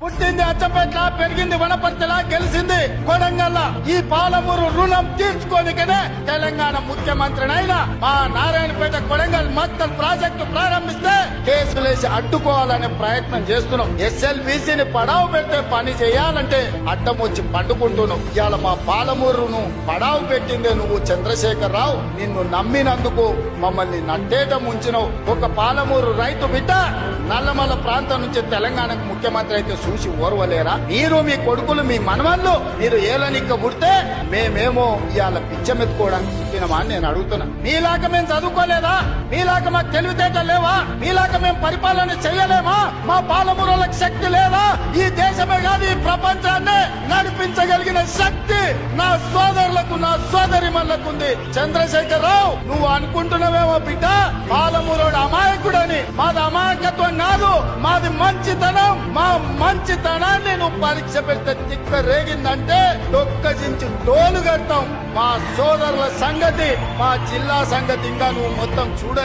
పుట్టింది అచ్చంపేట్ల, పెరిగింది వనపర్తిలా, గెలిచింది కొడంగల్. ఈ పాలమూరు రుణం తీర్చుకోనికనే తెలంగాణ ముఖ్యమంత్రినైనా మా నారాయణపేట కొడంగల్ మక్తల్ ప్రాజెక్టు ప్రారంభిస్తే కేసులేసి అడ్డుకోవాలనే ప్రయత్నం చేస్తున్నాం. SLBCని పడావు పెడితే పని చేయాలంటే అడ్డం వచ్చి పండుకుంటున్నావు. ఇవాళ మా పాలమూరును పడావు పెట్టిందే నువ్వు చంద్రశేఖర్ రావు. నిన్ను నమ్మినందుకు మమ్మల్ని నట్టేట ముంచినవు. ఒక పాలమూరు రైతు బిడ్డ నల్లమల్ల ప్రాంతం నుంచి తెలంగాణకు ముఖ్యమంత్రి అయితే చూసి ఓర్వలేరా? మీరు మీ కొడుకులు మీ మనవళ్ళు మీరు ఏలనిక్క పుడితే మేమేమో ఇవాళ పిచ్చమెత్తుకోవడానికి పుట్టినమా అని నేను అడుగుతున్నా. మీలాగా మేము చదువుకోలేదా? మీలాగా మాకు తెలివితేటలు లేవా? మీలాగా మేము పరిపాలన చేయలేమా? మా పాలమూరులకు శక్తి లేదా? ఈ దేశమే కాదు ఈ ప్రపంచాన్ని నడిపించగలిగిన శక్తి నా సోదరులకు నా సోదరిమణులకు ఉంది. చంద్రశేఖర్ రావు, నువ్వు అనుకుంటున్నావేమో బిడ్డ పాలమూరోడు అమాయకుడని. మాది అమాయకత్వం కాదు, మాది మంచితనం. మా మంచితనాన్ని నువ్వు పరీక్ష పెడితే తిక్క రేగిందంటే డొక్కజించి డోలు కడతాం. మా సోదరుల సంగతి, మా జిల్లా సంగతి ఇంకా నువ్వు మొత్తం చూడలే.